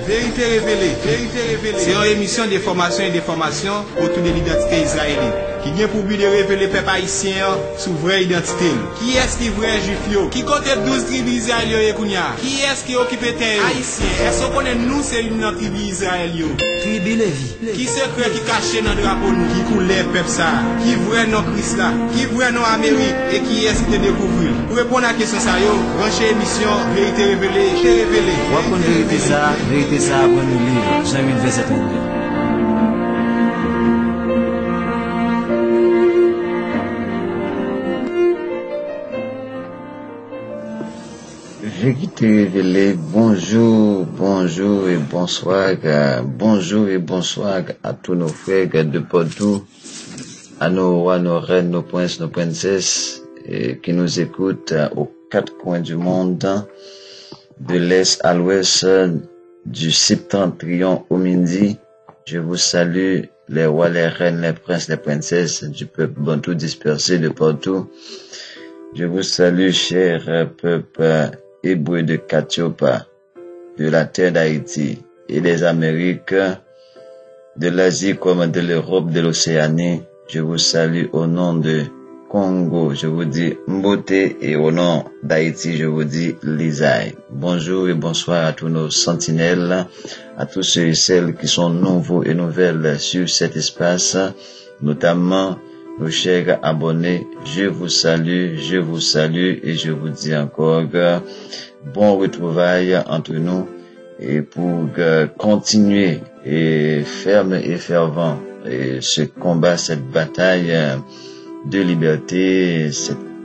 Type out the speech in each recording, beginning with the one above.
Vérité révélée. C'est une émission de formation et de formation autour de l'identité israélienne. Qui vient pour but de révéler peuple haïtien sous vraie identité. Qui est-ce qui est vrai juif yo? Qui compte 12 tribus israéliennes kounya? Qui est-ce qui occupe terre? Haïtien. Est-ce qu'on connaît nous c'est une tribu Israël yo? Tribu Lévi. Qui secret qui caché dans le drapeau nous? Qui coulait peuple ça? Qui vrai non Christ là? Qui vrai non Amérique? Et qui est-ce qui te découvrir? Pour répondre à la question ça yo, branchez émission Vérité révélée. Vérité ça, après nous livre. Jamais de verset anglais. Vérité révélée, bonjour et bonsoir, à tous nos frères de partout, à nos rois, nos reines, nos princes, nos princesses, qui nous écoutent aux quatre coins du monde, de l'est à l'ouest, du septentrion au midi. Je vous salue, les rois, les reines, les princes, les princesses du peuple bantou dispersé de partout. Je vous salue, cher peuple hébreu de Katiopa, de la terre d'Haïti et des Amériques, de l'Asie comme de l'Europe, de l'Océanie. Je vous salue au nom de Congo, je vous dis Mbote, et au nom d'Haïti, je vous dis Lisaï. Bonjour et bonsoir à tous nos sentinelles, à tous ceux et celles qui sont nouveaux et nouvelles sur cet espace, notamment nos chers abonnés. Je vous salue et je vous dis encore bon retrouvailles entre nous et pour continuer et ferme et fervent et ce combat, cette bataille de liberté,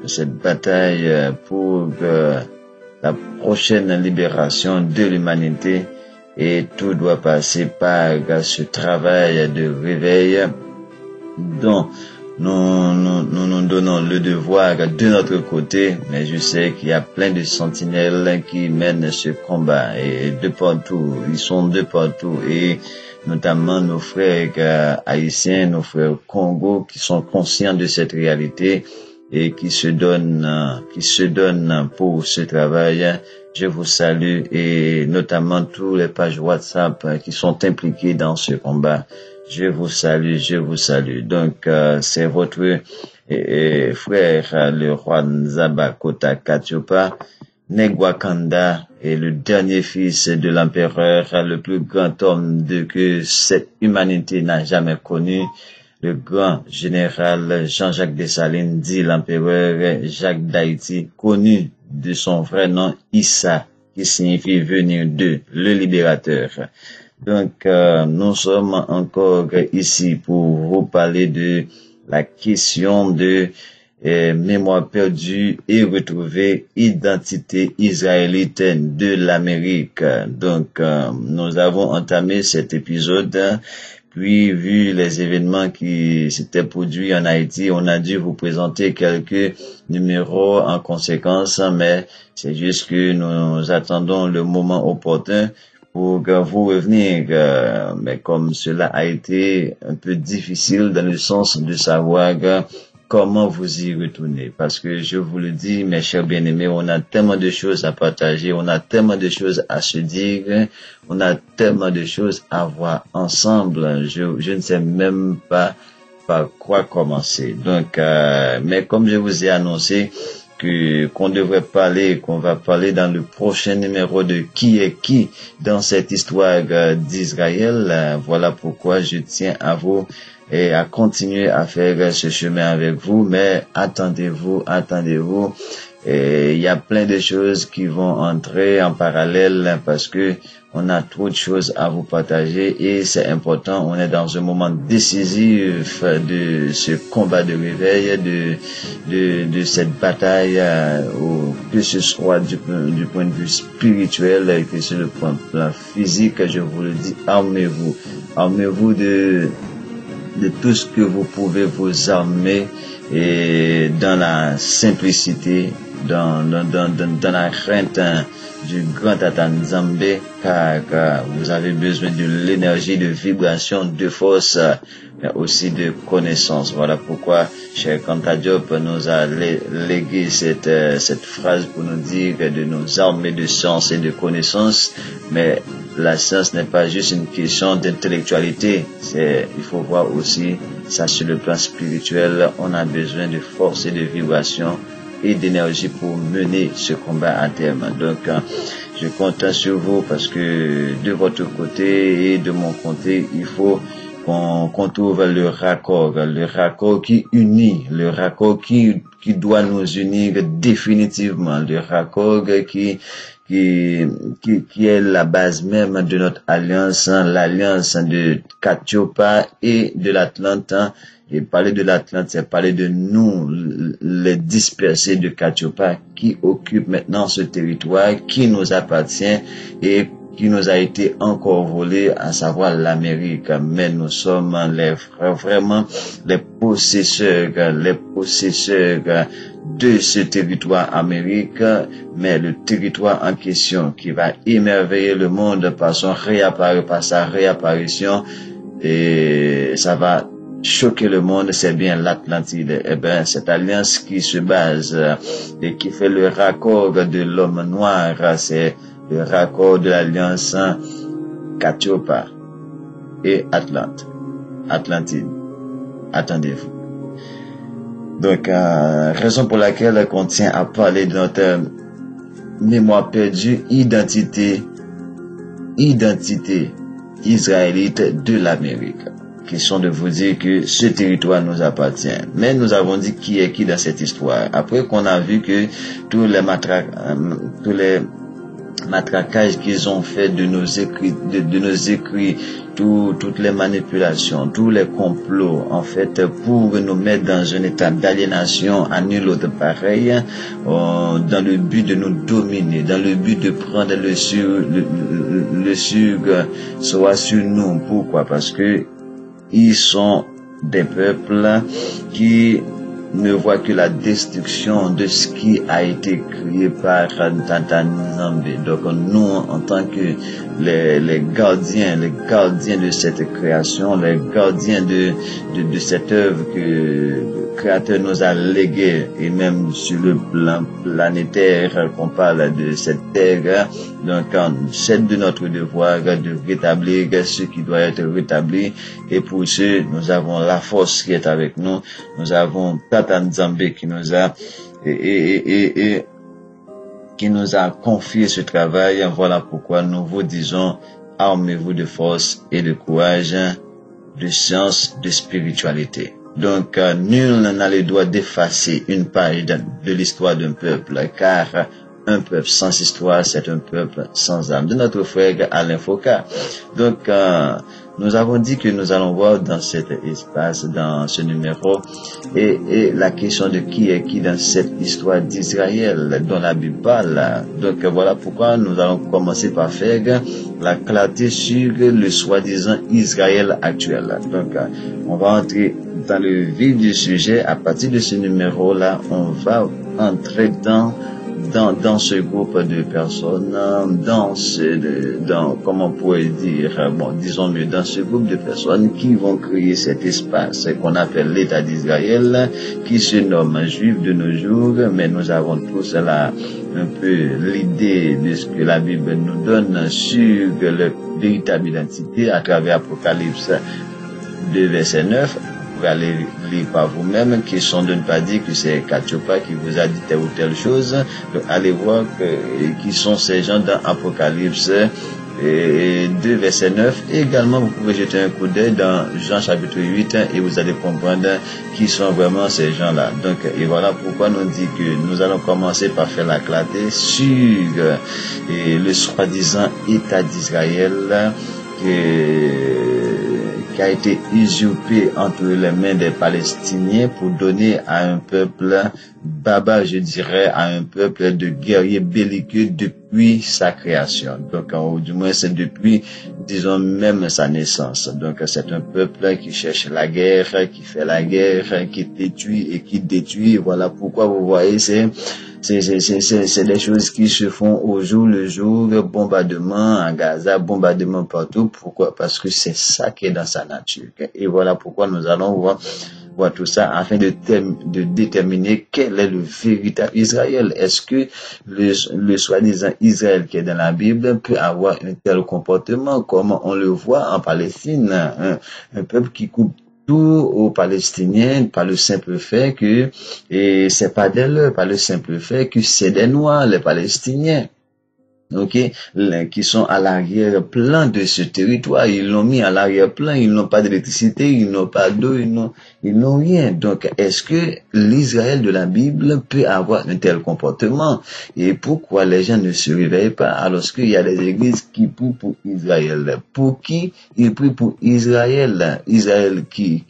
cette bataille pour la prochaine libération de l'humanité, et tout doit passer par ce travail de réveil dont nous donnons le devoir de notre côté, mais je sais qu'il y a plein de sentinelles qui mènent ce combat et de partout, ils sont de partout, et notamment nos frères haïtiens, nos frères Congo qui sont conscients de cette réalité et qui se donnent pour ce travail. Je vous salue, et notamment tous les pages WhatsApp qui sont impliqués dans ce combat. Je vous salue. Donc, c'est votre frère, le roi Nzaba Kota Katiopa, Negwakanda, est le dernier fils de l'empereur, le plus grand homme que cette humanité n'a jamais connu, le grand général Jean-Jacques Dessalines, dit l'empereur Jacques d'Haïti, connu de son vrai nom Issa, qui signifie venir de, le libérateur. Donc, nous sommes encore ici pour vous parler de la question de mémoire perdue et retrouvée, identité israélite de l'Amérique. Donc, nous avons entamé cet épisode, puis vu les événements qui s'étaient produits en Haïti, on a dû vous présenter quelques numéros en conséquence, mais c'est juste que nous attendons le moment opportun pour vous revenir, mais comme cela a été un peu difficile dans le sens de savoir comment vous y retourner. Parce que je vous le dis, mes chers bien-aimés, on a tellement de choses à partager, on a tellement de choses à se dire, on a tellement de choses à voir ensemble. Je ne sais même pas par quoi commencer. Donc, mais comme je vous ai annoncé, qu'on devrait parler, qu'on va parler dans le prochain numéro de qui est qui dans cette histoire d'Israël. Voilà pourquoi je tiens à vous et à continuer à faire ce chemin avec vous. Mais attendez-vous. Et il y a plein de choses qui vont entrer en parallèle parce que on a trop de choses à vous partager et c'est important. On est dans un moment décisif de ce combat de réveil, de cette bataille, que ce soit du point de vue spirituel, que ce soit le plan physique. Je vous le dis, armez-vous de tout ce que vous pouvez vous armer, et dans la simplicité, dans la crainte du grand Tata Nzambe, car vous avez besoin de l'énergie, de vibration, de force, mais aussi de connaissance. Voilà pourquoi Cheikh Anta Diop nous a légué cette phrase pour nous dire de nous armer de science et de connaissance, mais la science n'est pas juste une question d'intellectualité. Il faut voir aussi ça sur le plan spirituel. On a besoin de force et de vibration et d'énergie pour mener ce combat à terme. Donc, je compte sur vous parce que de votre côté et de mon côté, il faut qu'on trouve le raccord qui unit, le raccord qui doit nous unir définitivement, le raccord qui est la base même de notre alliance, l'alliance de Katiopa et de l'Atlante. Et parler de l'Atlante, c'est parler de nous, les dispersés de Katiopa, qui occupent maintenant ce territoire, qui nous appartient et qui nous a été encore volé, à savoir l'Amérique. Mais nous sommes vraiment les possesseurs de ce territoire Amérique, mais le territoire en question qui va émerveiller le monde par sa réapparition, et ça va choquer le monde, c'est bien l'Atlantide. Eh bien, cette alliance qui se base et qui fait le raccord de l'homme noir, c'est le raccord de l'alliance Katiopa et Atlantide. Attendez-vous. Donc, raison pour laquelle on tient à parler de notre mémoire perdue, identité israélite de l'Amérique. Question de vous dire que ce territoire nous appartient. Mais nous avons dit qui est qui dans cette histoire. Après qu'on a vu que tous les matraquages qu'ils ont fait de nos écrits, toutes les manipulations, tous les complots, en fait, pour nous mettre dans un état d'aliénation à nul autre pareil, dans le but de nous dominer, dans le but de prendre le sucre soit sur nous. Pourquoi? Parce que ils sont des peuples qui ne voient que la destruction de ce qui a été créé par Tata Nzambe. Donc nous, en tant que les gardiens de cette création, les gardiens de cette œuvre que le Créateur nous a léguée, et même sur le plan planétaire, qu'on parle de cette terre, donc c'est de notre devoir de rétablir ce qui doit être rétabli, et pour ce, nous avons la force qui est avec nous, nous avons Tata Nzambe qui nous a qui nous a confié ce travail. Voilà pourquoi nous vous disons, armez-vous de force et de courage, de science, de spiritualité. Donc, nul n'a le droit d'effacer une page de l'histoire d'un peuple, car un peuple sans histoire, c'est un peuple sans âme. De notre frère Alain Foucault. Donc, nous avons dit que nous allons voir dans cet espace, dans ce numéro, et la question de qui est qui dans cette histoire d'Israël dont la Bible parle. Donc voilà pourquoi nous allons commencer par faire la clarté sur le soi-disant Israël actuel. Donc on va entrer dans le vif du sujet. À partir de ce numéro-là, on va entrer dans ce groupe de personnes, comment on pourrait dire, disons mieux, dans ce groupe de personnes qui vont créer cet espace qu'on appelle l'État d'Israël, qui se nomme juif de nos jours, mais nous avons tous là un peu l'idée de ce que la Bible nous donne sur leur véritable identité à travers Apocalypse 2, verset 9. Vous allez lire par vous-même, question de ne pas dire que c'est Katiopa qui vous a dit telle ou telle chose. Donc, allez voir qui sont ces gens dans Apocalypse 2, verset 9. Et également, vous pouvez jeter un coup d'œil dans Jean chapitre 8 et vous allez comprendre qui sont vraiment ces gens-là. Donc, et voilà pourquoi nous dit que nous allons commencer par faire la clarté sur le soi-disant État d'Israël qui a été usurpé entre les mains des Palestiniens pour donner à un peuple barbare, je dirais, à un peuple de guerriers belliqueux depuis sa création. Donc, ou du moins, c'est depuis, disons, même sa naissance. Donc, c'est un peuple qui cherche la guerre, qui fait la guerre, qui détruit et qui détruit. Voilà pourquoi vous voyez, c'est des choses qui se font au jour le jour, bombardement à Gaza, bombardement partout. Pourquoi? Parce que c'est ça qui est dans sa nature. Et voilà pourquoi nous allons voir voir tout ça afin de déterminer quel est le véritable Israël. Est-ce que le soi-disant Israël qui est dans la Bible peut avoir un tel comportement comme on le voit en Palestine, un peuple qui coupe tout aux Palestiniens par le simple fait que, et c'est pas d'elle, par le simple fait que c'est des Noirs, les Palestiniens. Ok, qui sont à l'arrière-plan de ce territoire, ils l'ont mis à l'arrière-plan, ils n'ont pas d'électricité, ils n'ont pas d'eau, ils n'ont rien. Donc, est-ce que l'Israël de la Bible peut avoir un tel comportement? Et pourquoi les gens ne se réveillent pas alors qu'il y a des églises qui prient pour Israël? Pour qui ils prient pour Israël? Israël qui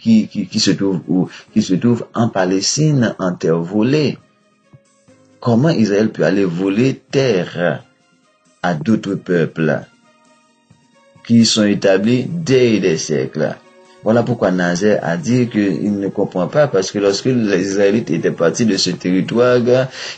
se trouve où? Qui se trouve en Palestine, en terre volée. Comment Israël peut aller voler terre à d'autres peuples qui sont établis dès des siècles? Voilà pourquoi Nazaire a dit qu'il ne comprend pas, parce que lorsque les Israélites étaient partis de ce territoire,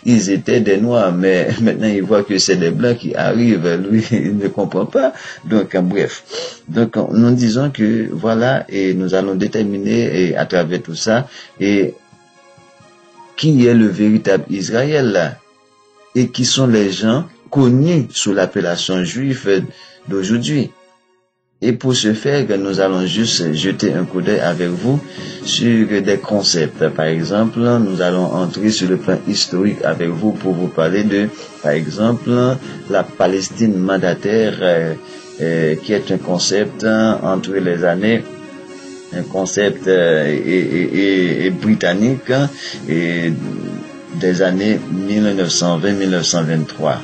ils étaient des Noirs, mais maintenant ils voient que c'est des Blancs qui arrivent. Lui, il ne comprend pas. Donc, bref. Donc, nous disons que voilà, et nous allons déterminer à travers tout ça, et qui est le véritable Israël, et qui sont les gens connus sous l'appellation juif d'aujourd'hui. Et pour ce faire, nous allons juste jeter un coup d'œil avec vous sur des concepts. Par exemple, nous allons entrer sur le plan historique avec vous pour vous parler de, par exemple, la Palestine mandataire, qui est un concept entre les années, un concept britannique et des années 1920-1923.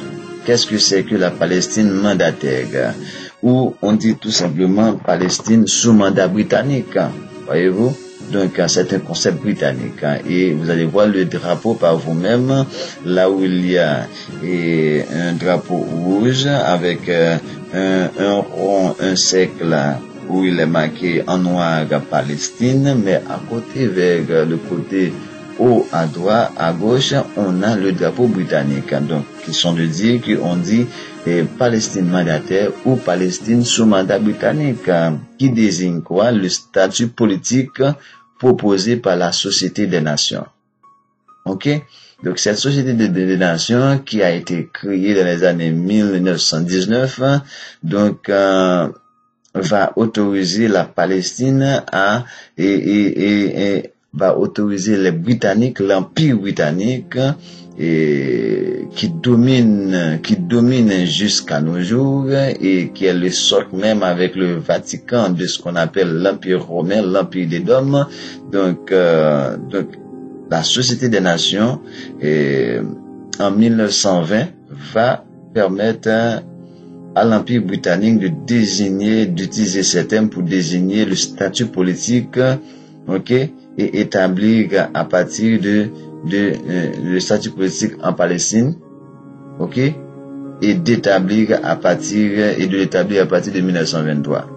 Qu'est-ce que c'est que la Palestine mandataire? Ou on dit tout simplement Palestine sous mandat britannique. Voyez-vous? Donc, c'est un concept britannique. Et vous allez voir le drapeau par vous-même, là où il y a un drapeau rouge avec un rond, un cercle où il est marqué en noir Palestine, mais à côté, vers le côté haut à droite, à gauche, on a le drapeau britannique. Donc, qui sont de dire qu'on dit Palestine mandataire ou Palestine sous mandat britannique, qui désigne quoi? Le statut politique proposé par la Société des Nations. Ok? Donc, cette Société des Nations qui a été créée dans les années 1919, donc, va autoriser la Palestine à, va autoriser les Britanniques, l'Empire britannique, qui domine jusqu'à nos jours et qui est le socle même avec le Vatican de ce qu'on appelle l'Empire romain, l'Empire des Dômes. Donc la Société des Nations, en 1920, va permettre à l'Empire britannique d'utiliser ces termes pour désigner le statut politique, ok, et établir à partir le statut politique en Palestine, ok, et d'établir à partir de 1923.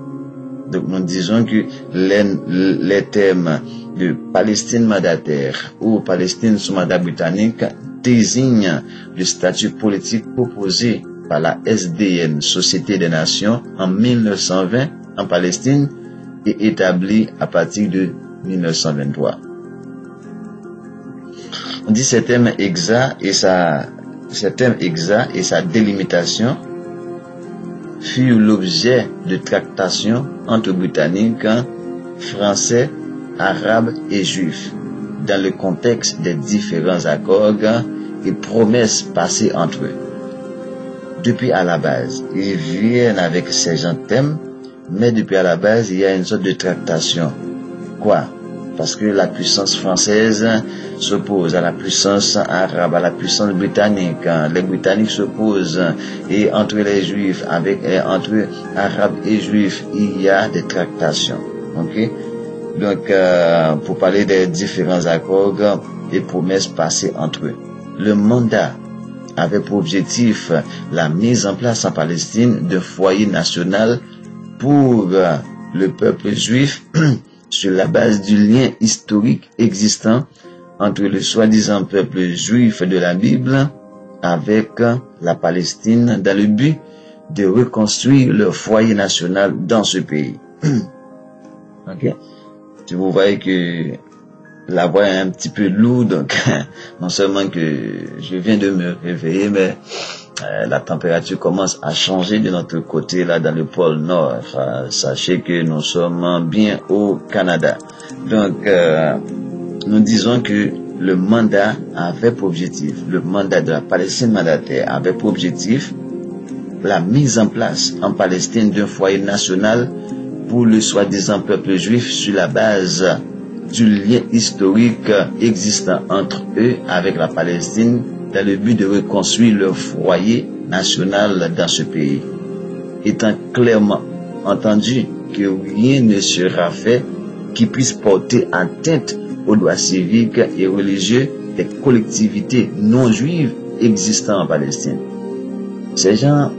Donc nous disons que les termes de Palestine mandataire ou Palestine sous mandat britannique désignent le statut politique proposé par la SDN, Société des Nations, en 1920 en Palestine et établi à partir de 1923. On dit ces termes exacts et sa délimitation furent l'objet de tractations entre Britanniques, Français, Arabes et Juifs dans le contexte des différents accords et promesses passées entre eux. Depuis à la base, ils viennent avec ces gens de thèmes, mais depuis à la base, il y a une sorte de tractation. Quoi? Parce que la puissance française s'oppose à la puissance arabe, à la puissance britannique. Les Britanniques s'opposent et entre les Juifs, entre Arabes et Juifs, il y a des tractations. Ok? Donc, pour parler des différents accords et promesses passées entre eux. Le mandat avait pour objectif la mise en place en Palestine d'un foyer national pour le peuple juif sur la base du lien historique existant entre le soi-disant peuple juif de la Bible avec la Palestine dans le but de reconstruire leur foyer national dans ce pays. Ok? Si vous voyez que la voix est un petit peu lourde, donc non seulement que je viens de me réveiller, mais la température commence à changer de notre côté là dans le pôle Nord. Enfin, sachez que nous sommes bien au Canada. Donc nous disons que le mandat avait pour objectif, le mandat de la Palestine mandataire avait pour objectif la mise en place en Palestine d'un foyer national pour le soi-disant peuple juif sur la base du lien historique existant entre eux avec la Palestine dans le but de reconstruire leur foyer national dans ce pays. Étant clairement entendu que rien ne sera fait qui puisse porter atteinte aux droits civiques et religieux des collectivités non juives existant en Palestine. Ces gens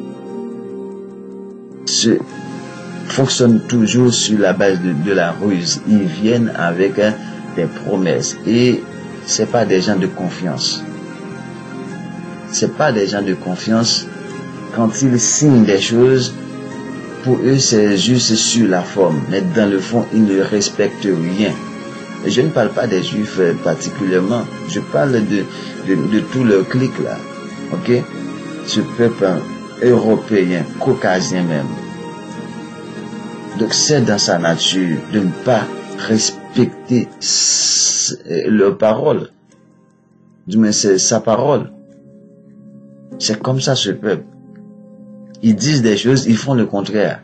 fonctionnent toujours sur la base de la ruse. Ils viennent avec des promesses et c'est pas des gens de confiance. C'est pas des gens de confiance. Quand ils signent des choses, pour eux c'est juste sur la forme, mais dans le fond ils ne respectent rien. Et je ne parle pas des juifs particulièrement, je parle de tout leur clic là, ok? Ce peuple européen, caucasien même. Donc c'est dans sa nature de ne pas respecter leur parole. Du moins c'est sa parole. C'est comme ça ce peuple. Ils disent des choses, ils font le contraire.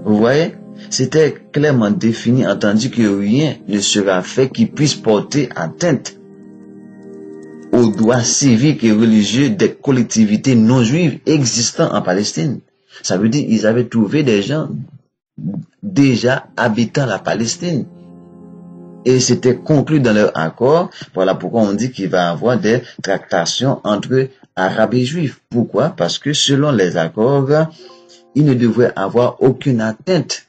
Vous voyez? C'était clairement défini, entendu que rien ne sera fait qui puisse porter atteinte aux droits civiques et religieux des collectivités non juives existant en Palestine. Ça veut dire qu'ils avaient trouvé des gens déjà habitant la Palestine. Et c'était conclu dans leur accord. Voilà pourquoi on dit qu'il va y avoir des tractations entre Arabes et Juifs. Pourquoi? Parce que selon les accords, il ne devrait avoir aucune atteinte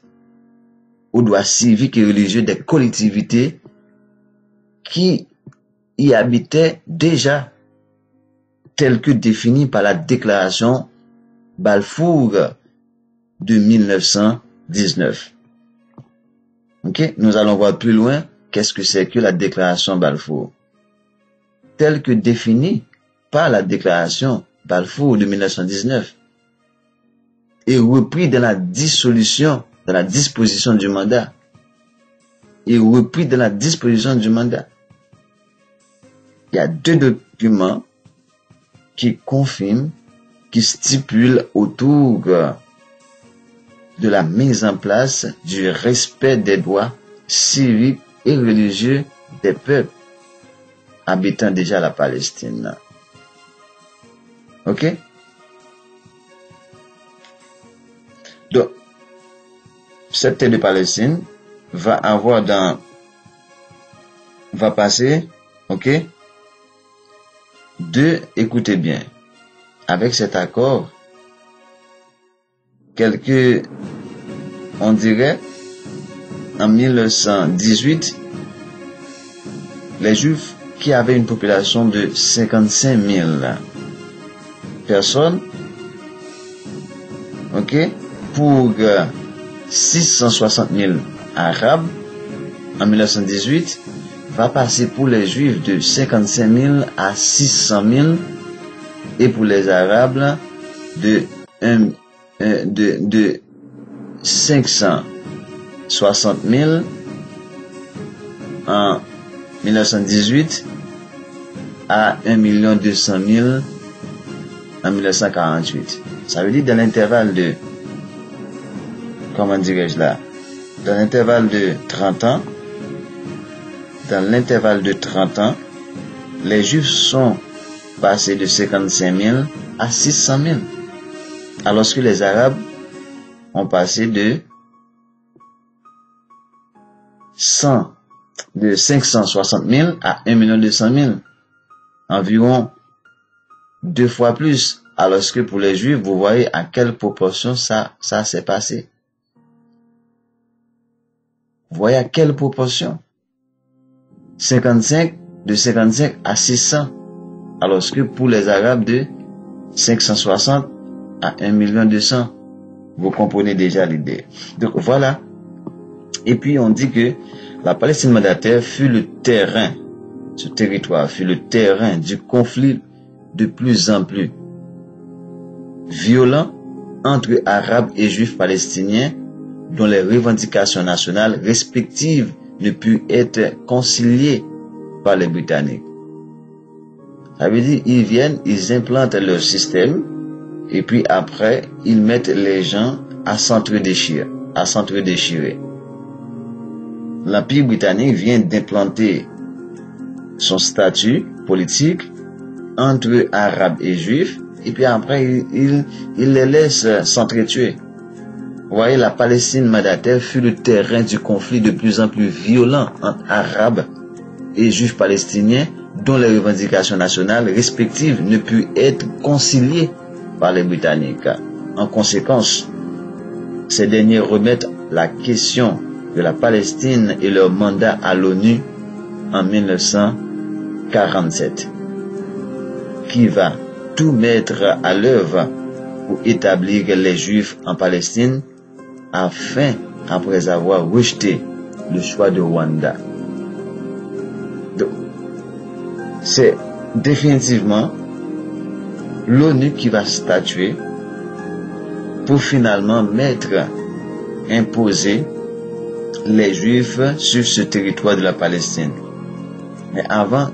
aux droits civiques et religieux des collectivités qui y habitaient déjà, telles que définies par la déclaration Balfour de 1919. Ok? Nous allons voir plus loin qu'est-ce que c'est que la déclaration Balfour. Telle que définie par la déclaration Balfour de 1919 et repris dans la dissolution, dans la disposition du mandat. Et repris dans la disposition du mandat. Il y a deux documents qui confirment, qui stipulent autour de la mise en place du respect des droits civiques et religieux des peuples habitant déjà la Palestine. Ok? Donc, cette terre de Palestine va passer, ok? Écoutez bien, avec cet accord, on dirait, en 1918, les Juifs qui avaient une population de 55 000 personnes, ok, pour 660 000 Arabes, en 1918, va passer pour les Juifs de 55 000 à 600 000 et pour les Arabes de 560 000 en 1918 à 1 200 000 en 1948. Ça veut dire dans l'intervalle de, comment dirais-je là, dans l'intervalle de 30 ans, les Juifs sont passés de 55 000 à 600 000, alors que les Arabes ont passé de 560 000 à 1 200 000, environ 2 fois plus, alors que pour les Juifs, vous voyez à quelle proportion ça s'est passé. Vous voyez à quelle proportion? De 55 à 600, alors que pour les Arabes de 560 à 1 200 000. Vous comprenez déjà l'idée. Donc voilà, Et puis on dit que la Palestine mandataire fut le terrain, ce territoire fut le terrain du conflit de plus en plus violent entre Arabes et Juifs palestiniens dont les revendications nationales respectives ne purent être conciliées par les Britanniques. Ça veut dire ils viennent, ils implantent leur système et puis après ils mettent les gens à s'entre-déchirer. L'Empire britannique vient d'implanter son statut politique entre Arabes et Juifs et puis après il les laisse s'entretuer. Vous voyez, la Palestine mandataire fut le terrain du conflit de plus en plus violent entre Arabes et Juifs palestiniens dont les revendications nationales respectives ne purent être conciliées par les Britanniques. En conséquence, ces derniers remettent la question de la Palestine et leur mandat à l'ONU en 1947, qui va tout mettre à l'œuvre pour établir les Juifs en Palestine afin, après avoir rejeté le choix de Rwanda. Donc, c'est définitivement l'ONU qui va statuer pour finalement imposer les Juifs sur ce territoire de la Palestine. Mais avant,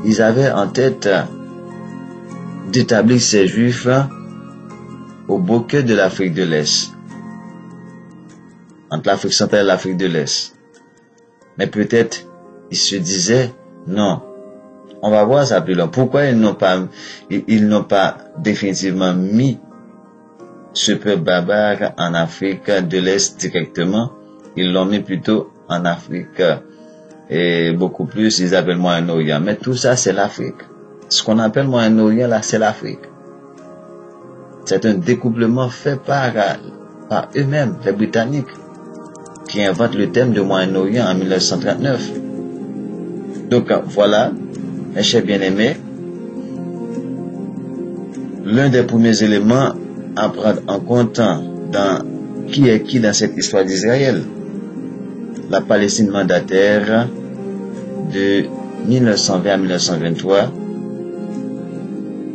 ils avaient en tête d'établir ces Juifs au beau cœur de l'Afrique de l'Est, entre l'Afrique centrale et l'Afrique de l'Est. Mais peut-être ils se disaient non, on va voir ça plus loin. Pourquoi ils n'ont pas définitivement mis ce peuple barbare en Afrique de l'Est directement? Ils l'ont mis plutôt en Afrique et beaucoup plus, ils appellent Moyen-Orient. Mais tout ça, c'est l'Afrique. Ce qu'on appelle Moyen-Orient, là, c'est l'Afrique. C'est un découplement fait par eux-mêmes, les Britanniques, qui inventent le thème de Moyen-Orient en 1939. Donc voilà, mes chers bien-aimés, l'un des premiers éléments à prendre en compte dans qui est qui dans cette histoire d'Israël. La Palestine mandataire de 1920 à 1923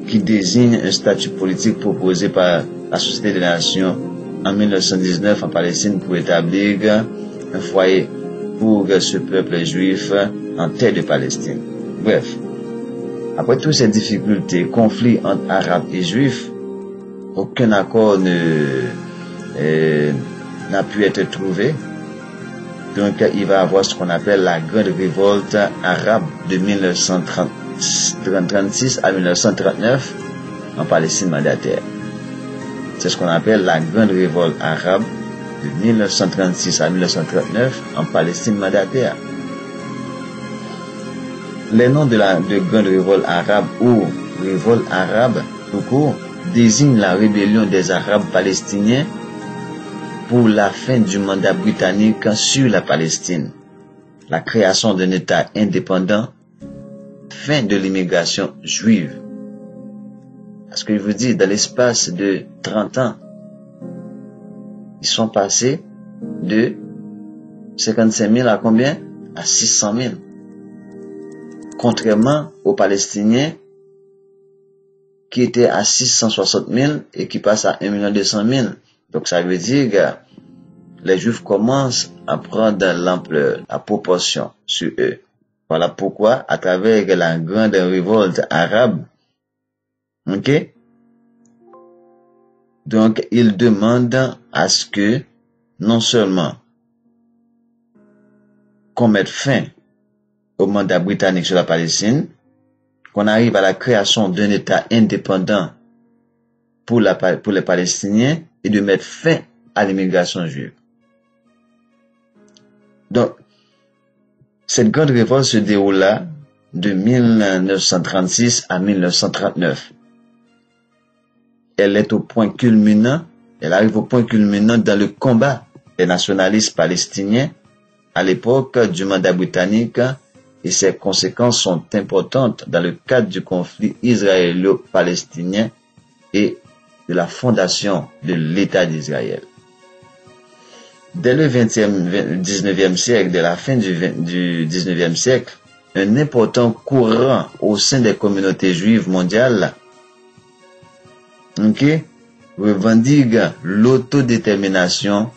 qui désigne un statut politique proposé par la Société des Nations en 1919 en Palestine pour établir un foyer pour ce peuple juif en terre de Palestine. Bref, après toutes ces difficultés, conflits entre Arabes et Juifs, aucun accord n'a pu être trouvé. Donc il va y avoir ce qu'on appelle la grande révolte arabe de 1936 à 1939 en Palestine mandataire. C'est ce qu'on appelle la grande révolte arabe de 1936 à 1939 en Palestine mandataire. Les noms de grande révolte arabe ou révolte arabe tout court désignent la rébellion des Arabes palestiniens pour la fin du mandat britannique sur la Palestine, la création d'un État indépendant, fin de l'immigration juive. Parce que je vous dis, dans l'espace de 30 ans, ils sont passés de 55 000 à combien? À 600 000. Contrairement aux Palestiniens qui étaient à 660 000 et qui passent à 1 200 000. Donc ça veut dire que les Juifs commencent à prendre l'ampleur, la proportion sur eux. Voilà pourquoi, à travers la grande révolte arabe, ok? Donc ils demandent à ce que, non seulement qu'on mette fin au mandat britannique sur la Palestine, qu'on arrive à la création d'un État indépendant pour les Palestiniens et de mettre fin à l'immigration juive. Donc, cette grande révolte se déroula de 1936 à 1939. Elle est au point culminant, elle arrive au point culminant dans le combat des nationalistes palestiniens à l'époque du mandat britannique et ses conséquences sont importantes dans le cadre du conflit israélo-palestinien et de la fondation de l'État d'Israël. Dès le 19e siècle, dès la fin du 19e siècle, un important courant au sein des communautés juives mondiales revendique l'autodétermination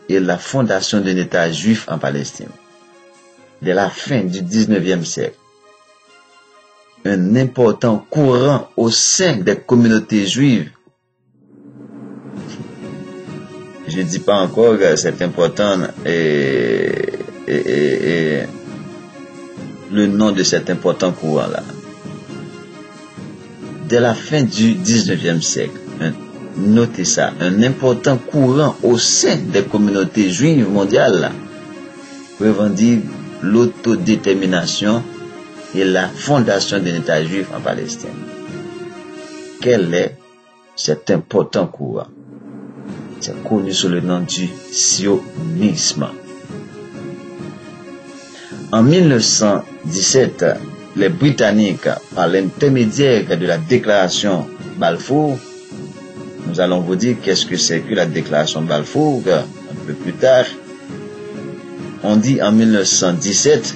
et la fondation d'un État juif en Palestine. Dès la fin du 19e siècle, un important courant au sein des communautés juives, je ne dis pas encore que c'est important le nom de cet important courant-là. Dès la fin du 19e siècle, notez ça, un important courant au sein des communautés juives mondiales revendique l'autodétermination et la fondation d'un État juif en Palestine. Quel est cet important courant? C'est connu sous le nom du sionisme. En 1917, les Britanniques, par l'intermédiaire de la déclaration Balfour, nous allons vous dire qu'est-ce que c'est que la déclaration Balfour un peu plus tard. On dit en 1917,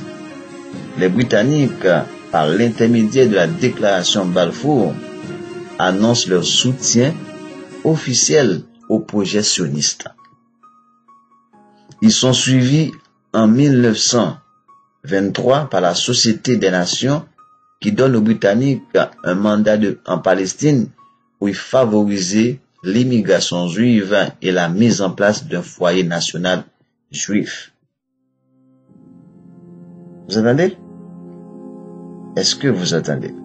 les Britanniques, par l'intermédiaire de la déclaration Balfour, annoncent leur soutien officiel au projet sioniste. Ils sont suivis en 1923 par la Société des Nations qui donne aux Britanniques un mandat en Palestine pour y favoriser l'immigration juive et la mise en place d'un foyer national juif. Vous entendez? Est-ce que vous entendez?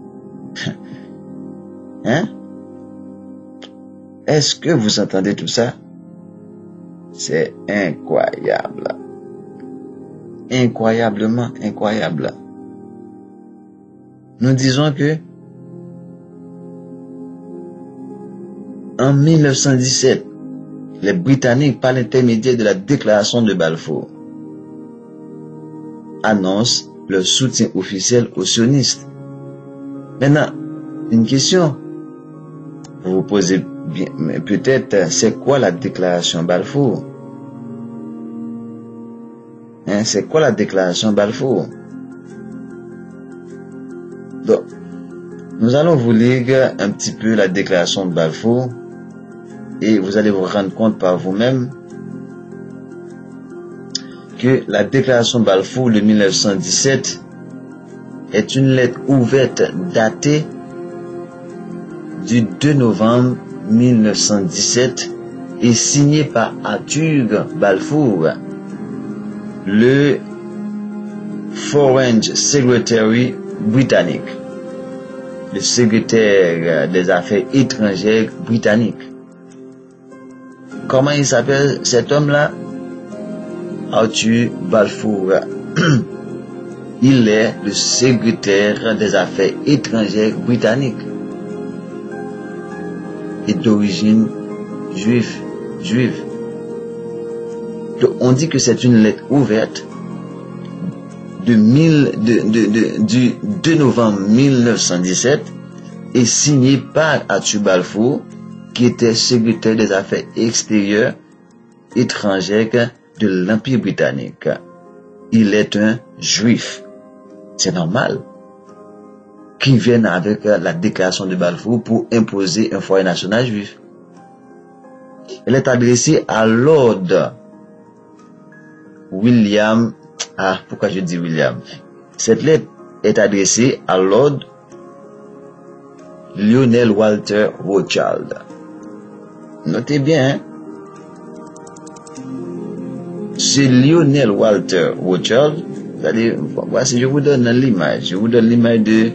Hein? Est-ce que vous entendez tout ça? C'est incroyable. Incroyablement incroyable. Nous disons que en 1917, les Britanniques, par l'intermédiaire de la déclaration de Balfour, annoncent leur soutien officiel aux sionistes. Maintenant, une question. Vous vous posez bien, mais peut-être, c'est quoi la déclaration Balfour? C'est quoi la déclaration Balfour? Donc, nous allons vous lire un petit peu la déclaration de Balfour et vous allez vous rendre compte par vous-même que la déclaration Balfour de 1917 est une lettre ouverte datée du 2 novembre 1917 et signée par Arthur Balfour, le Foreign Secretary britannique, le secrétaire des affaires étrangères britannique. Comment il s'appelle cet homme-là? Arthur Balfour. Il est le secrétaire des affaires étrangères britannique et d'origine juive. Donc, on dit que c'est une lettre ouverte du 2 novembre 1917 et signée par Arthur Balfour, qui était secrétaire des affaires extérieures étrangères de l'Empire britannique. Il est un juif. C'est normal qu'il vienne avec la déclaration de Balfour pour imposer un foyer national juif. Elle est adressée à Lord William. Pourquoi je dis William? Cette lettre est adressée à Lord Lionel Walter Rothschild. Notez bien, hein? C'est Lionel Walter Rothschild. Voici, je vous donne l'image. Je vous donne l'image de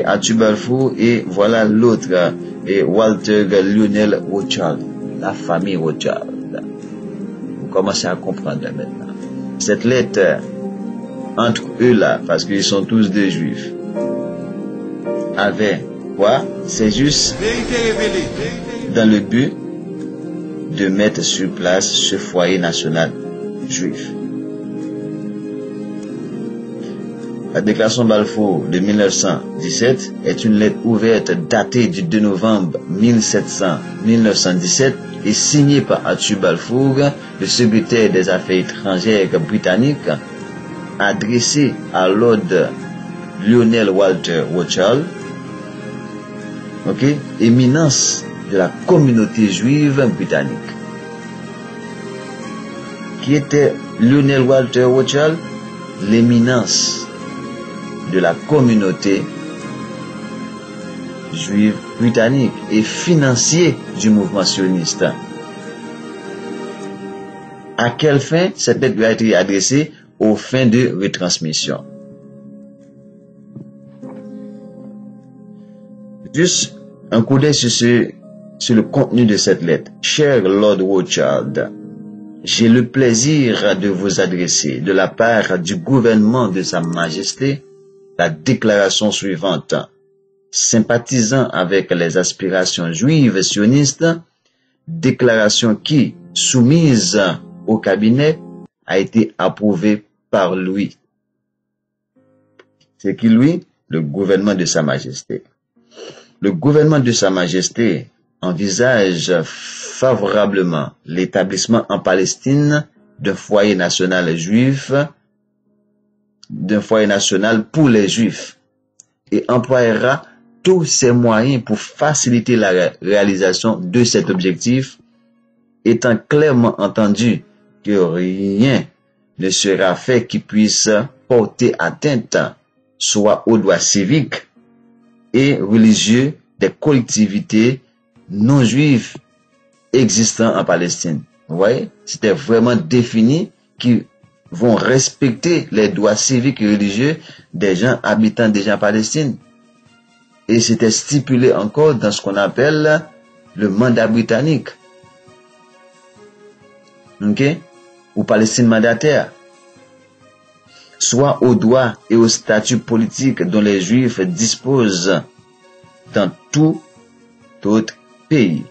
Arthur Balfour et voilà l'autre, Walter Lionel Rothschild, la famille Rothschild. Vous commencez à comprendre maintenant. Cette lettre, entre eux là, parce qu'ils sont tous des juifs, avait quoi? C'est juste dans le but de mettre sur place ce foyer national juif. La déclaration Balfour de 1917 est une lettre ouverte datée du 2 novembre 1917 et signée par Arthur Balfour, le secrétaire des Affaires étrangères britannique, adressée à Lord Lionel Walter Rothschild, éminence de la communauté juive britannique. Qui était Lionel Walter Rothschild? L'éminence de la communauté juive britannique et financier du mouvement sioniste. À quelle fin cette lettre a été adressée? Aux fins de retransmission. Juste un coup d'œil sur le contenu de cette lettre. Cher Lord Rothschild, j'ai le plaisir de vous adresser de la part du gouvernement de Sa Majesté la déclaration suivante. Sympathisant avec les aspirations juives sionistes, déclaration qui, soumise au cabinet, a été approuvée par lui. C'est qui lui? Le gouvernement de Sa Majesté. Le gouvernement de Sa Majesté envisage favorablement l'établissement en Palestine d'un foyer national juif, d'un foyer national pour les juifs, et emploiera tous ses moyens pour faciliter la réalisation de cet objectif, étant clairement entendu que rien ne sera fait qui puisse porter atteinte soit aux droits civiques et religieux des collectivités non juives existant en Palestine. Vous voyez, c'était vraiment défini qui vont respecter les droits civiques et religieux des gens habitant déjà en Palestine. Et c'était stipulé encore dans ce qu'on appelle le mandat britannique. Ou Palestine mandataire. Soit aux droits et aux statuts politiques dont les Juifs disposent dans tout autre pays.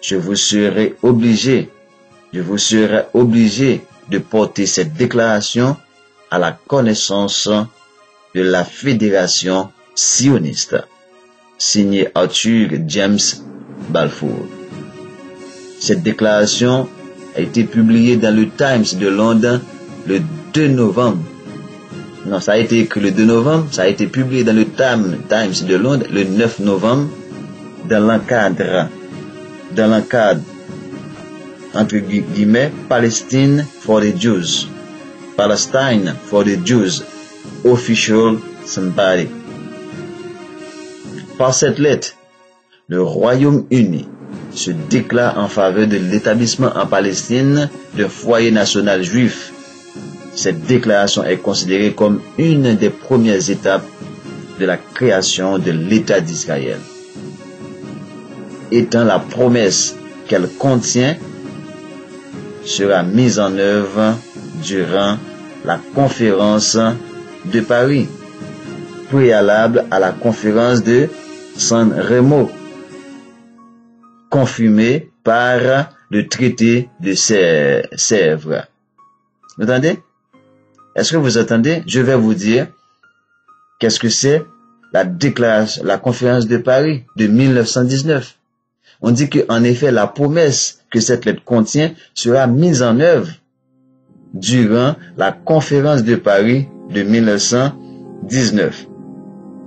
Je vous serai obligé de porter cette déclaration à la connaissance de la Fédération sioniste. Signé Arthur James Balfour. Cette déclaration a été publiée dans le Times de Londres le 2 novembre. Non, ça a été écrit le 2 novembre, ça a été publié dans le Times de Londres le 9 novembre dans l'encadre entre guillemets Palestine for the Jews, Palestine for the Jews, official somebody. Par cette lettre, le Royaume-Uni se déclare en faveur de l'établissement en Palestine d'un foyer national juif. Cette déclaration est considérée comme une des premières étapes de la création de l'État d'Israël, étant la promesse qu'elle contient sera mise en œuvre durant la conférence de Paris, préalable à la conférence de San Remo, confirmée par le traité de Sèvres. Vous entendez? Est-ce que vous entendez? Je vais vous dire qu'est-ce que c'est la déclaration, la conférence de Paris de 1919. On dit qu'en effet, la promesse que cette lettre contient sera mise en œuvre durant la conférence de Paris de 1919.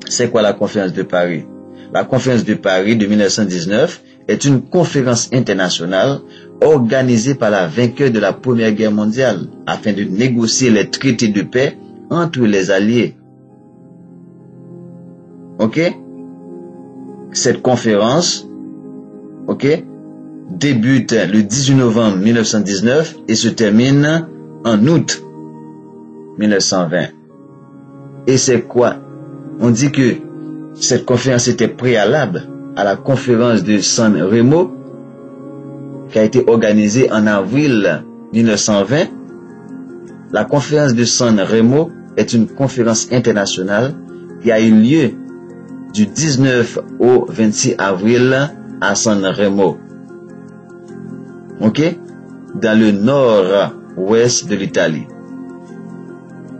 C'est quoi la conférence de Paris? La conférence de Paris de 1919 est une conférence internationale organisée par la vainqueur de la Première Guerre mondiale afin de négocier les traités de paix entre les alliés. Cette conférence, débute le 18 novembre 1919 et se termine en août 1920. Et c'est quoi? On dit que cette conférence était préalable à la conférence de San Remo qui a été organisée en avril 1920. La conférence de San Remo est une conférence internationale qui a eu lieu du 19 au 26 avril à San Remo. Dans le nord-ouest de l'Italie,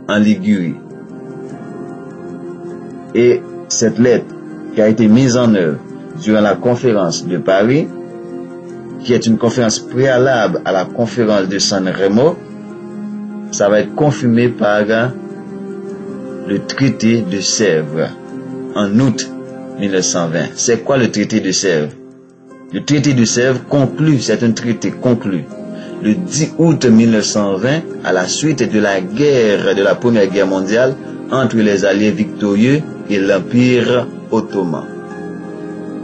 en Ligurie. Et cette lettre qui a été mise en œuvre durant la conférence de Paris, qui est une conférence préalable à la conférence de San Remo, ça va être confirmé par le traité de Sèvres en août 1920. C'est quoi le traité de Sèvres? Le traité de Sèvres conclut, c'est un traité conclu le 10 août 1920 à la suite de la Première Guerre mondiale entre les Alliés victorieux et l'Empire ottoman. Il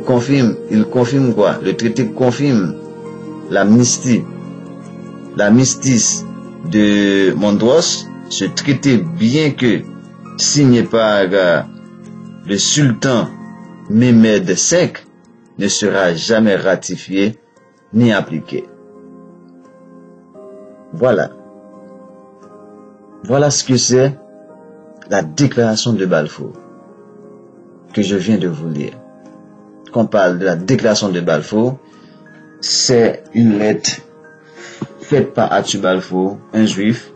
confirme quoi? Le traité confirme l'amnistie, l'armistice de Mondros. Ce traité, bien que signé par le sultan Mehmed V, ne sera jamais ratifié ni appliqué. Voilà. Voilà ce que c'est la déclaration de Balfour que je viens de vous lire. Quand on parle de la déclaration de Balfour, c'est une lettre faite par Arthur Balfour, un juif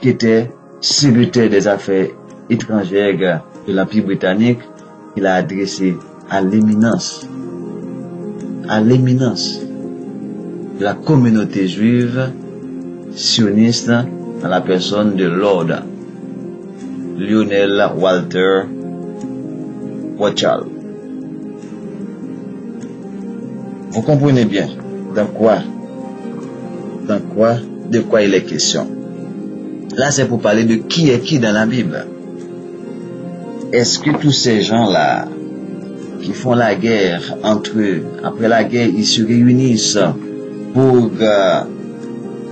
qui était secrétaire des affaires étrangères de l'Empire britannique. Il a adressé à l'éminence de la communauté juive sioniste dans la personne de Lord Lionel Walter Rothschild. Vous comprenez bien de quoi il est question. Là, c'est pour parler de qui est qui dans la Bible. Est-ce que tous ces gens-là qui font la guerre entre eux, après la guerre, ils se réunissent pour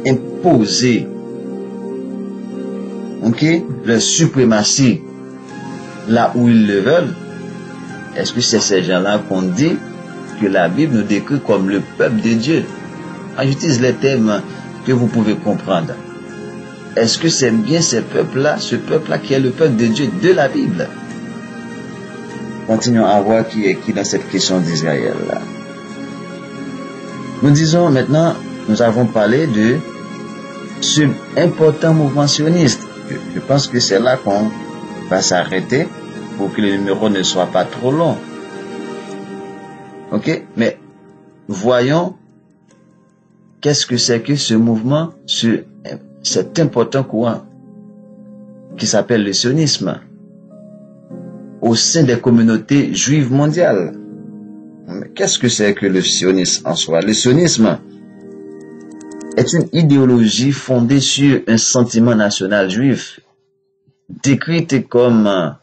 imposer leur suprématie là où ils le veulent? Est-ce que c'est ces gens-là qu'on dit que la Bible nous décrit comme le peuple de Dieu? J'utilise les termes que vous pouvez comprendre. Est-ce que c'est bien ce peuple-là qui est le peuple de Dieu de la Bible? Continuons à voir qui est qui dans cette question d'Israël. Nous disons maintenant, nous avons parlé de ce important mouvement sioniste. Je pense que c'est là qu'on va s'arrêter pour que le numéro ne soit pas trop long. Ok? Mais voyons qu'est-ce que c'est que ce mouvement, cet important courant qui s'appelle le sionisme au sein des communautés juives mondiales. Qu'est-ce que c'est que le sionisme en soi? Le sionisme est une idéologie fondée sur un sentiment national juif, décrit comme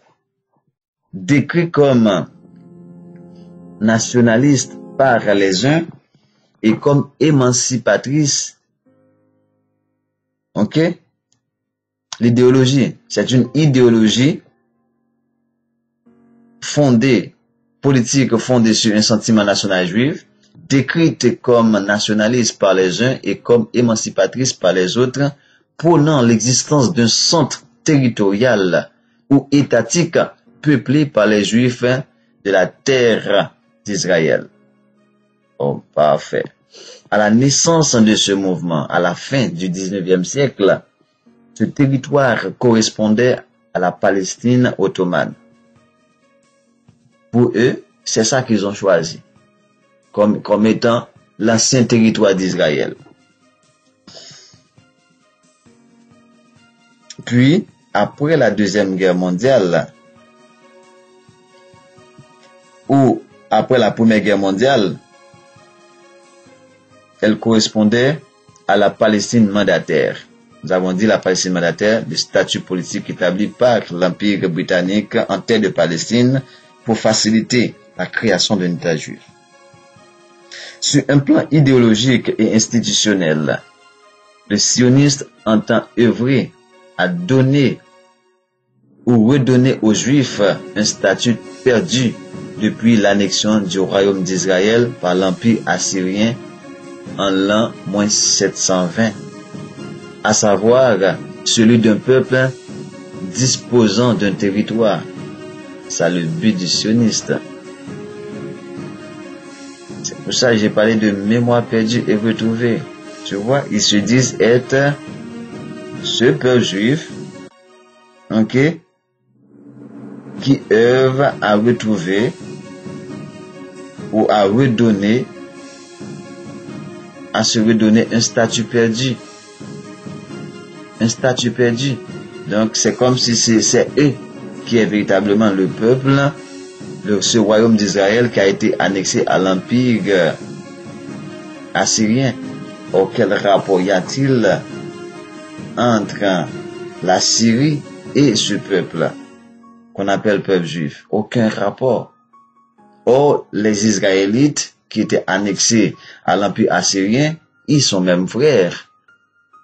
nationaliste par les uns et comme émancipatrice. Ok? L'idéologie, c'est une idéologie politique fondée sur un sentiment national juif, décrite comme nationaliste par les uns et comme émancipatrice par les autres, prônant l'existence d'un centre territorial ou étatique peuplé par les Juifs de la terre d'Israël. Oh, parfait. À la naissance de ce mouvement, à la fin du 19e siècle, ce territoire correspondait à la Palestine ottomane. Pour eux, c'est ça qu'ils ont choisi comme étant l'ancien territoire d'Israël. Puis, après la Deuxième Guerre mondiale, ou après la Première Guerre mondiale, elle correspondait à la Palestine mandataire. Nous avons dit la Palestine mandataire, le statut politique établi par l'Empire britannique en terre de Palestine pour faciliter la création d'un État juif. Sur un plan idéologique et institutionnel, le sioniste entend œuvrer à donner ou redonner aux Juifs un statut perdu depuis l'annexion du royaume d'Israël par l'Empire assyrien en l'an -720, à savoir celui d'un peuple disposant d'un territoire. C'est le but du sioniste. C'est pour ça que j'ai parlé de mémoire perdue et retrouvée. Tu vois, ils se disent être ce peuple juif ok, qui œuvrent à retrouver ou à se redonner un statut perdu. Un statut perdu. Donc c'est comme si c'est eux qui est véritablement le peuple, ce royaume d'Israël qui a été annexé à l'empire assyrien. Or, quel rapport y a-t-il entre la Syrie et ce peuple qu'on appelle peuple juif? Aucun rapport. Or, les Israélites qui étaient annexés à l'empire assyrien, ils sont même frères.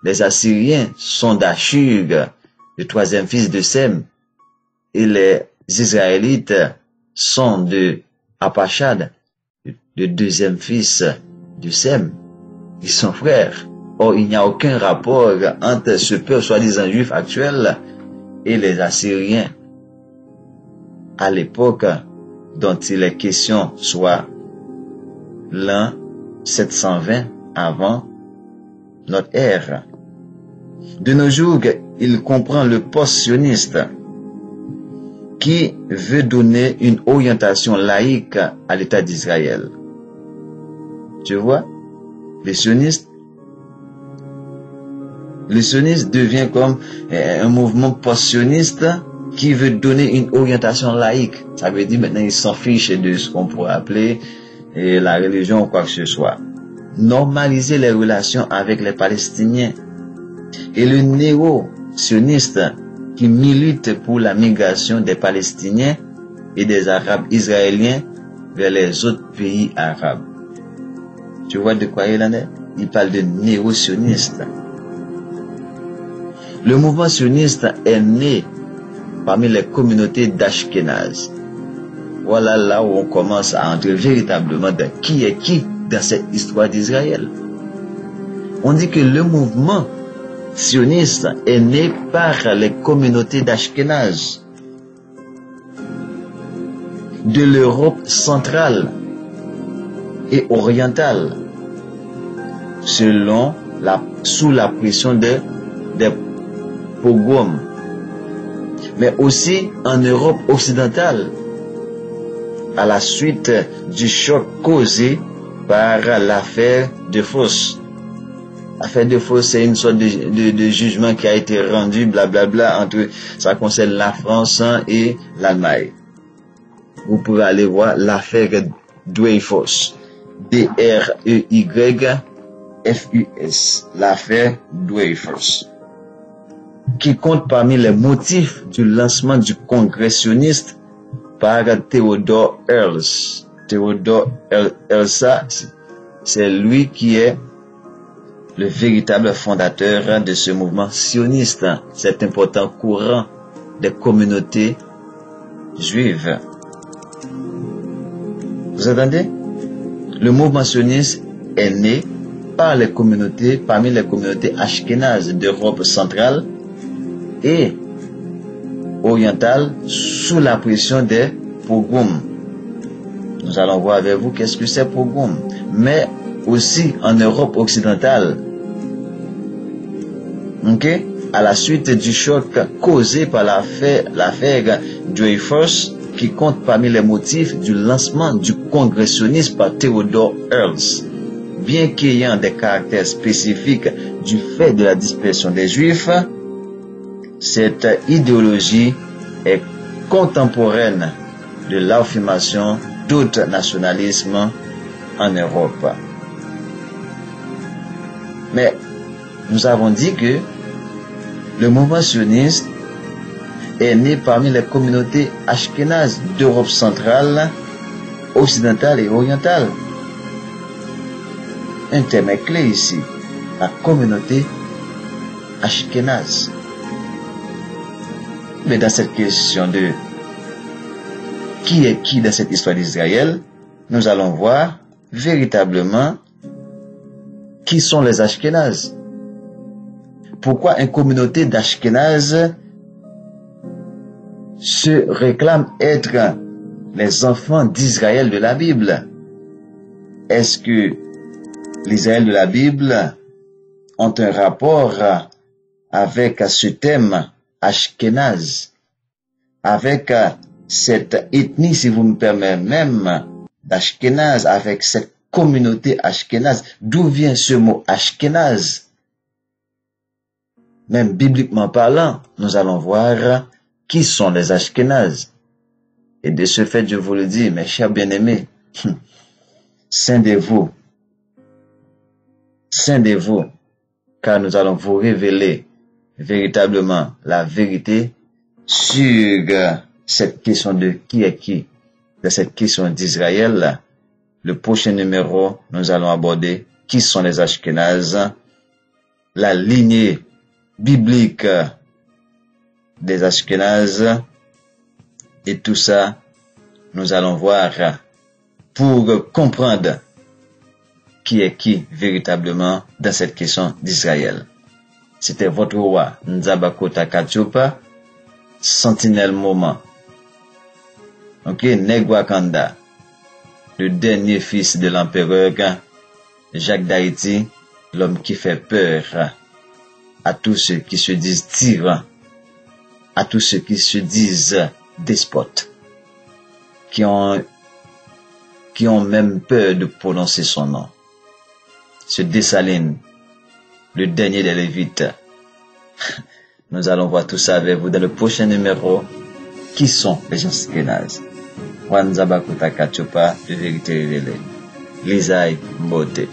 Les Assyriens sont d'Ashur, le troisième fils de Sem, et les Israélites sont de Apachad, le deuxième fils de Sem. Ils sont frères. Or, il n'y a aucun rapport entre ce peuple soi-disant juif actuel et les Assyriens à l'époque dont il est question, soit l'an 720 avant notre ère. De nos jours, il comprend le post-sioniste qui veut donner une orientation laïque à l'État d'Israël. Tu vois, le sioniste devient comme un mouvement post-sioniste qui veut donner une orientation laïque. Ça veut dire maintenant il s'en fiche de ce qu'on pourrait appeler la religion ou quoi que ce soit. Normaliser les relations avec les Palestiniens. Et le néo-sioniste qui milite pour la migration des Palestiniens et des Arabes israéliens vers les autres pays arabes. Tu vois de quoi il en est? Il parle de néo-sioniste. Le mouvement sioniste est né parmi les communautés d'Ashkenaz. Voilà là où on commence à entrer véritablement dans qui est qui dans cette histoire d'Israël. On dit que le mouvement sioniste est né par les communautés d'Ashkenaz, de l'Europe centrale et orientale, sous la pression des pogroms, mais aussi en Europe occidentale, à la suite du choc causé par l'affaire de Fos. L'affaire de Fos, c'est une sorte de jugement qui a été rendu, blablabla, entre, ça concerne la France et l'Allemagne. Vous pouvez aller voir l'affaire Dreyfus. D-R-E-Y-F-U-S. L'affaire Dreyfus. Qui compte parmi les motifs du lancement du congrès sioniste par Theodore Herzl. Theodore Herzl, c'est lui qui est le véritable fondateur de ce mouvement sioniste, cet important courant des communautés juives. Vous entendez? Le mouvement sioniste est né parmi les communautés ashkénazes d'Europe centrale et orientale sous la pression des pogroms. Nous allons voir avec vous qu'est-ce que c'est pogrom, mais aussi en Europe occidentale. Ok? À la suite du choc causé par l'affaire Dreyfus, qui compte parmi les motifs du lancement du congrès sioniste par Theodore Herzl. Bien qu'ayant des caractères spécifiques du fait de la dispersion des Juifs, cette idéologie est contemporaine de l'affirmation d'autres nationalismes en Europe. Mais nous avons dit que le mouvement sioniste est né parmi les communautés ashkénazes d'Europe centrale, occidentale et orientale. Un terme est clé ici, la communauté ashkénaze. Mais dans cette question de qui est qui dans cette histoire d'Israël, nous allons voir véritablement qui sont les Ashkénazes. Pourquoi une communauté d'Ashkénazes se réclame être les enfants d'Israël de la Bible? Est-ce que les Israël de la Bible ont un rapport avec ce thème Ashkénazes, avec cette ethnie, si vous me permettez, même d'Ashkénazes, avec cette communauté ashkénaze. D'où vient ce mot Ashkénaze? Même bibliquement parlant, nous allons voir qui sont les Ashkénazes. Et de ce fait, je vous le dis, mes chers bien-aimés, scindez-vous, car nous allons vous révéler véritablement la vérité sur cette question de qui est qui, de cette question d'Israël. Le prochain numéro, nous allons aborder qui sont les Ashkénazes, la lignée biblique des Ashkénazes, et tout ça, nous allons voir pour comprendre qui est qui véritablement dans cette question d'Israël. C'était votre roi Nzabakota Kachopa, sentinelle moment. Ok, Negwakanda, le dernier fils de l'empereur Jacques d'Haïti, l'homme qui fait peur à tous ceux qui se disent tyrans, à tous ceux qui se disent despotes, qui ont même peur de prononcer son nom. Ce Dessalines, le dernier des Lévites. Nous allons voir tout ça avec vous dans le prochain numéro. Qui sont les Ashkénazes? Wanzabakuta Kachopa, de vérité révélée. Lisaï Mbote.